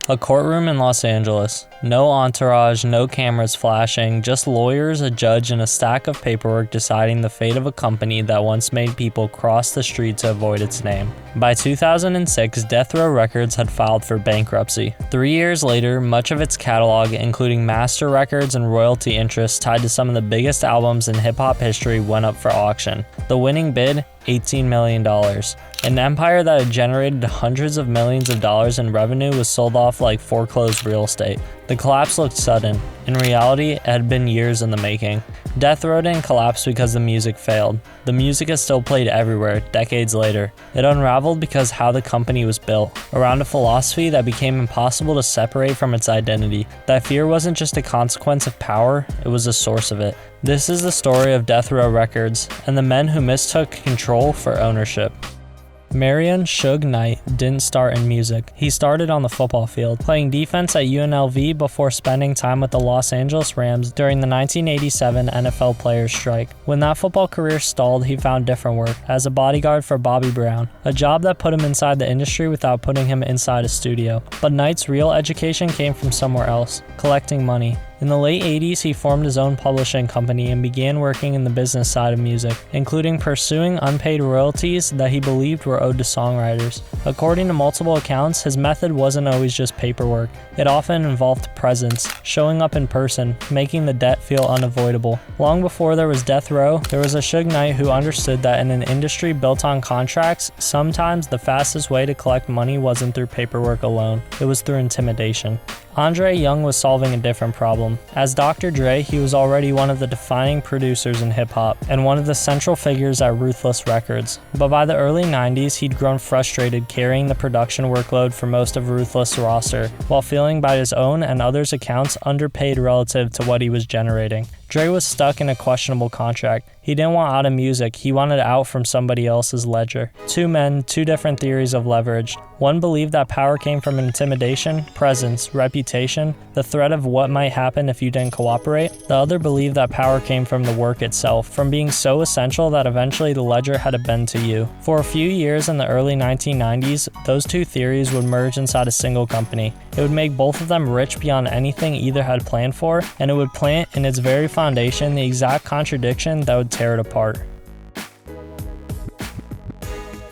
A courtroom in Los Angeles. No entourage, no cameras flashing, just lawyers, a judge, and a stack of paperwork deciding the fate of a company that once made people cross the street to avoid its name. By 2006, Death Row Records had filed for bankruptcy. 3 years later, much of its catalog, including master records and royalty interests tied to some of the biggest albums in hip-hop history, went up for auction. The winning bid, $18 million. An empire that had generated hundreds of millions of dollars in revenue was sold off like foreclosed real estate. The collapse looked sudden. In reality, it had been years in the making. Death Row didn't collapse because the music failed. The music is still played everywhere, decades later. It unraveled because how the company was built, around a philosophy that became impossible to separate from its identity. That fear wasn't just a consequence of power, it was the source of it. This is the story of Death Row Records, and the men who mistook control for ownership. Marion Suge Knight didn't start in music. He started on the football field, playing defense at UNLV before spending time with the Los Angeles Rams during the 1987 NFL players' strike. When that football career stalled, he found different work, as a bodyguard for Bobby Brown, a job that put him inside the industry without putting him inside a studio. But Knight's real education came from somewhere else, collecting money. In the late 80s, he formed his own publishing company and began working in the business side of music, including pursuing unpaid royalties that he believed were owed to songwriters. According to multiple accounts, his method wasn't always just paperwork. It often involved presence, showing up in person, making the debt feel unavoidable. Long before there was Death Row, there was a Suge Knight who understood that in an industry built on contracts, sometimes the fastest way to collect money wasn't through paperwork alone, it was through intimidation. Andre Young was solving a different problem. As Dr. Dre, he was already one of the defining producers in hip-hop, and one of the central figures at Ruthless Records. But by the early 90s, he'd grown frustrated carrying the production workload for most of Ruthless' roster, while feeling by his own and others' accounts underpaid relative to what he was generating. Dre was stuck in a questionable contract. He didn't want out of music, he wanted out from somebody else's ledger. Two men, two different theories of leverage. One believed that power came from intimidation, presence, reputation, the threat of what might happen if you didn't cooperate. The other believed that power came from the work itself, from being so essential that eventually the ledger had to bend to you. For a few years in the early 1990s, those two theories would merge inside a single company. It would make both of them rich beyond anything either had planned for, and it would plant in its very foundation the exact contradiction that would tear it apart.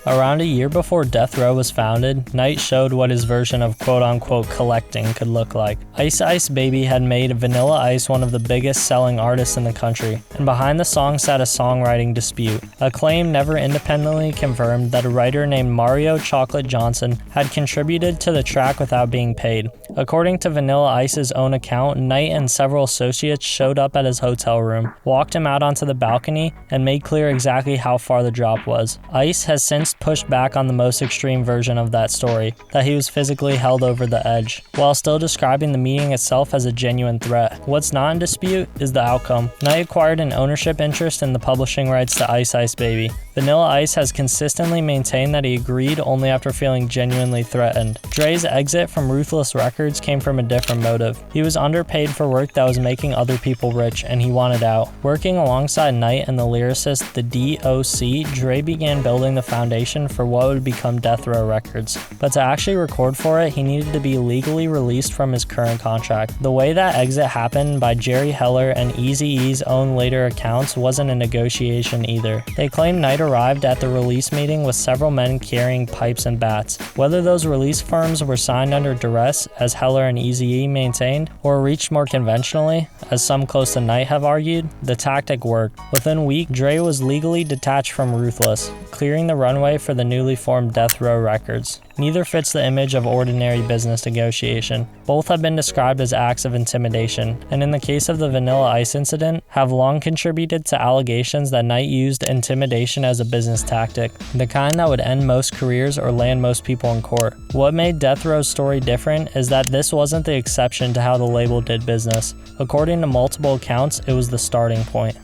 Around a year before Death Row was founded, Knight showed what his version of quote-unquote collecting could look like. Ice Ice Baby had made Vanilla Ice one of the biggest selling artists in the country, and behind the song sat a songwriting dispute, a claim never independently confirmed that a writer named Mario Chocolate Johnson had contributed to the track without being paid. According to Vanilla Ice's own account, Knight and several associates showed up at his hotel room, walked him out onto the balcony, and made clear exactly how far the drop was. Ice has since pushed back on the most extreme version of that story, that he was physically held over the edge, while still describing the meeting itself as a genuine threat. What's not in dispute is the outcome. Knight acquired an ownership interest in the publishing rights to Ice Ice Baby. Vanilla Ice has consistently maintained that he agreed only after feeling genuinely threatened. Dre's exit from Ruthless Records came from a different motive. He was underpaid for work that was making other people rich, and he wanted out. Working alongside Knight and the lyricist The D.O.C., Dre began building the foundation for what would become Death Row Records. But to actually record for it, he needed to be legally released from his current contract. The way that exit happened by Jerry Heller and Eazy-E's own later accounts wasn't a negotiation either. They claimed Knight arrived at the release meeting with several men carrying pipes and bats. Whether those release firms were signed under duress, as Heller and Eazy-E maintained, or reached more conventionally, as some close to Knight have argued, the tactic worked. Within a week, Dre was legally detached from Ruthless, clearing the runway for the newly formed Death Row Records. Neither fits the image of ordinary business negotiation. Both have been described as acts of intimidation, and in the case of the Vanilla Ice incident, have long contributed to allegations that Knight used intimidation as a business tactic, the kind that would end most careers or land most people in court. What made Death Row's story different is that this wasn't the exception to how the label did business. According to multiple accounts, it was the starting point.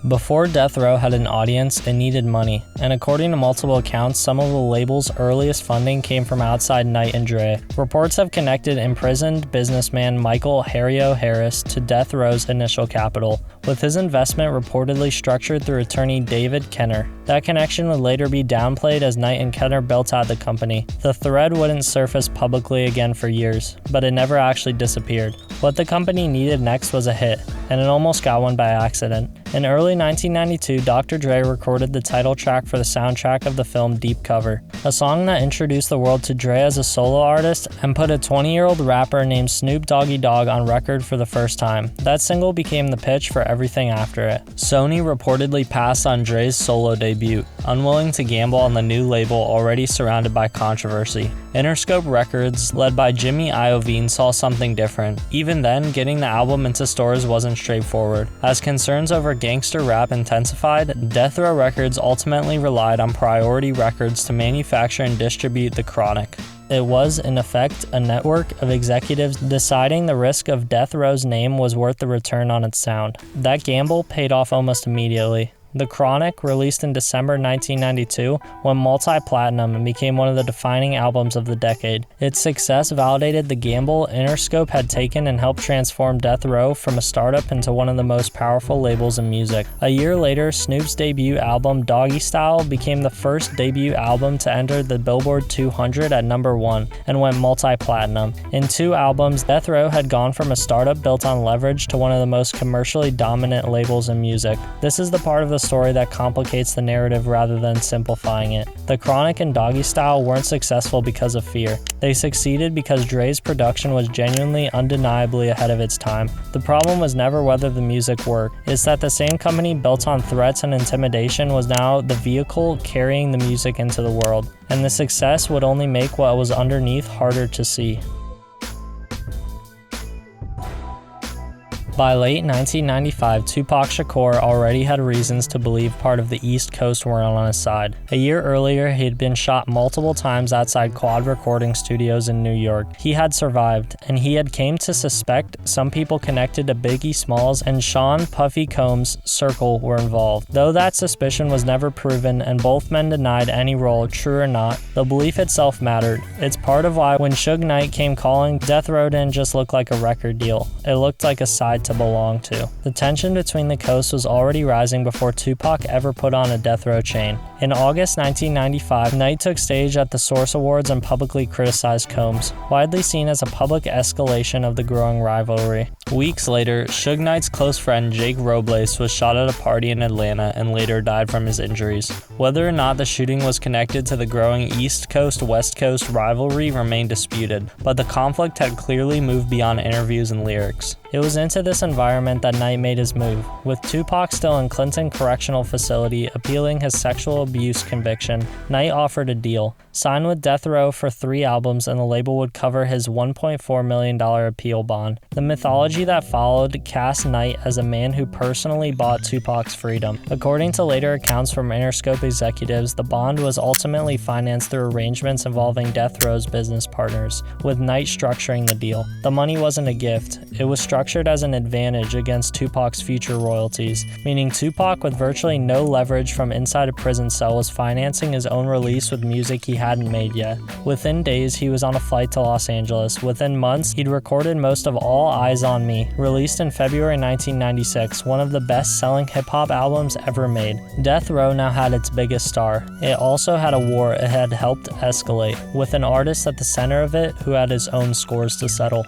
Before Death Row had an audience, it needed money, and according to multiple accounts, some of the label's earliest funding came from outside Knight and Dre. Reports have connected imprisoned businessman Michael Harrio Harris to Death Row's initial capital, with his investment reportedly structured through attorney David Kenner. That connection would later be downplayed as Knight and Kenner built out the company. The thread wouldn't surface publicly again for years, but it never actually disappeared. What the company needed next was a hit, and it almost got one by accident. In early 1992, Dr. Dre recorded the title track for the soundtrack of the film Deep Cover, a song that introduced the world to Dre as a solo artist and put a 20-year-old rapper named Snoop Doggy Dogg on record for the first time. That single became the pitch for everything after it. Sony reportedly passed on Dre's solo debut, unwilling to gamble on the new label already surrounded by controversy. Interscope Records, led by Jimmy Iovine, saw something different. Even then, getting the album into stores wasn't straightforward. As concerns over gangster rap intensified, Death Row Records ultimately relied on Priority Records to manufacture and distribute The Chronic. It was, in effect, a network of executives deciding the risk of Death Row's name was worth the return on its sound. That gamble paid off almost immediately. The Chronic, released in December 1992, went multi-platinum and became one of the defining albums of the decade. Its success validated the gamble Interscope had taken and helped transform Death Row from a startup into one of the most powerful labels in music. A year later, Snoop's debut album Doggystyle became the first debut album to enter the Billboard 200 at number 1 and went multi-platinum. In 2 albums, Death Row had gone from a startup built on leverage to one of the most commercially dominant labels in music. This is the part of the story that complicates the narrative rather than simplifying it. The Chronic and Doggystyle weren't successful because of fear. They succeeded because Dre's production was genuinely, undeniably ahead of its time. The problem was never whether the music worked. It's that the same company built on threats and intimidation was now the vehicle carrying the music into the world, and the success would only make what was underneath harder to see. By late 1995, Tupac Shakur already had reasons to believe part of the East Coast were on his side. A year earlier, he had been shot multiple times outside Quad recording studios in New York. He had survived, and he had came to suspect some people connected to Biggie Smalls and Sean Puffy Combs' circle were involved. Though that suspicion was never proven and both men denied any role, true or not, the belief itself mattered. It's part of why when Suge Knight came calling, Death Row didn't just look like a record deal. It looked like a side to belong to. The tension between the coasts was already rising before Tupac ever put on a Death Row chain. In August 1995, Knight took stage at the Source Awards and publicly criticized Combs, widely seen as a public escalation of the growing rivalry. Weeks later, Suge Knight's close friend Jake Robles was shot at a party in Atlanta and later died from his injuries. Whether or not the shooting was connected to the growing East Coast-West Coast rivalry remained disputed, but the conflict had clearly moved beyond interviews and lyrics. It was into this environment that Knight made his move, with Tupac still in Clinton Correctional Facility appealing his sexual abuse conviction. Knight offered a deal, sign with Death Row for 3 albums and the label would cover his $1.4 million appeal bond. The mythology that followed cast Knight as a man who personally bought Tupac's freedom. According to later accounts from Interscope executives, the bond was ultimately financed through arrangements involving Death Row's business partners, with Knight structuring the deal. The money wasn't a gift, it was structured as an advantage against Tupac's future royalties, meaning Tupac, with virtually no leverage from inside a prison cell, was financing his own release with music he hadn't made yet. Within days, he was on a flight to Los Angeles. Within months, he'd recorded most of All Eyez on Me, released in February 1996, one of the best-selling hip-hop albums ever made. Death Row now had its biggest star. It also had a war it had helped escalate, with an artist at the center of it who had his own scores to settle.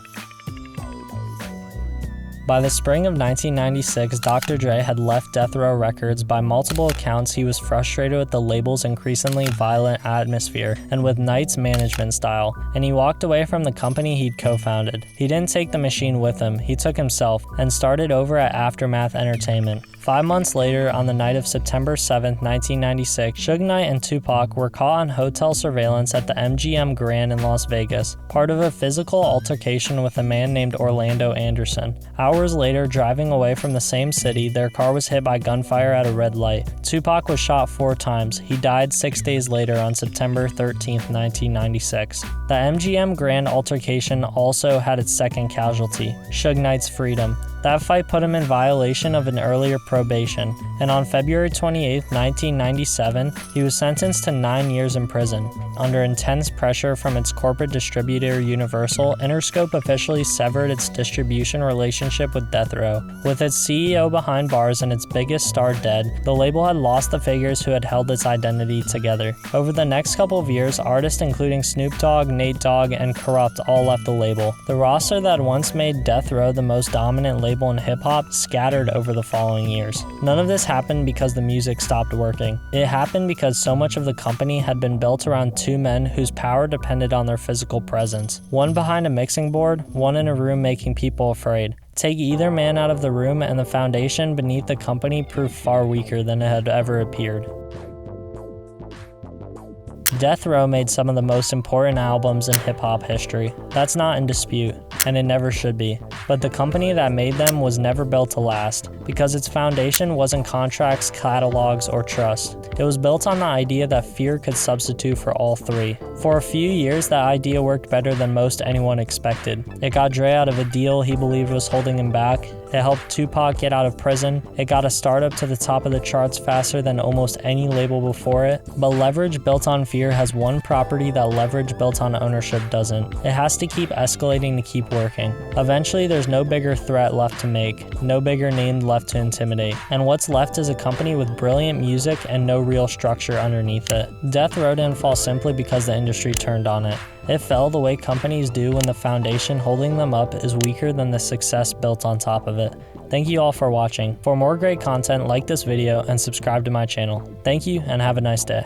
By the spring of 1996, Dr. Dre had left Death Row Records. By multiple accounts, he was frustrated with the label's increasingly violent atmosphere and with Knight's management style, and he walked away from the company he'd co-founded. He didn't take the machine with him, he took himself, and started over at Aftermath Entertainment. 5 months later, on the night of September 7, 1996, Suge Knight and Tupac were caught on hotel surveillance at the MGM Grand in Las Vegas, part of a physical altercation with a man named Orlando Anderson. Hours later, driving away from the same city, their car was hit by gunfire at a red light. Tupac was shot 4 times. He died 6 days later on September 13, 1996. The MGM Grand altercation also had its second casualty, Suge Knight's freedom. That fight put him in violation of an earlier probation, and on February 28, 1997, he was sentenced to 9 years in prison. Under intense pressure from its corporate distributor Universal, Interscope officially severed its distribution relationship with Death Row. With its CEO behind bars and its biggest star dead, the label had lost the figures who had held its identity together. Over the next couple of years, artists including Snoop Dogg, Nate Dogg, and Corrupt all left the label. The roster that once made Death Row the most dominant label in hip-hop scattered over the following years. None of this happened because the music stopped working. It happened because so much of the company had been built around two men whose power depended on their physical presence. One behind a mixing board, one in a room making people afraid. Take either man out of the room and the foundation beneath the company proved far weaker than it had ever appeared. Death Row made some of the most important albums in hip-hop history. That's not in dispute, and it never should be. But the company that made them was never built to last, because its foundation wasn't contracts, catalogs, or trust. It was built on the idea that fear could substitute for all three. For a few years, that idea worked better than most anyone expected. It got Dre out of a deal he believed was holding him back. It helped Tupac get out of prison. It got a startup to the top of the charts faster than almost any label before it. But leverage built on fear has one property that leverage built on ownership doesn't. It has to keep escalating to keep working. Eventually, there's no bigger threat left to make, no bigger name left to intimidate, and what's left is a company with brilliant music and no real structure underneath it. Death Row didn't fall simply because the industry turned on it. It fell the way companies do when the foundation holding them up is weaker than the success built on top of it. Thank you all for watching. For more great content, like this video and subscribe to my channel. Thank you and have a nice day.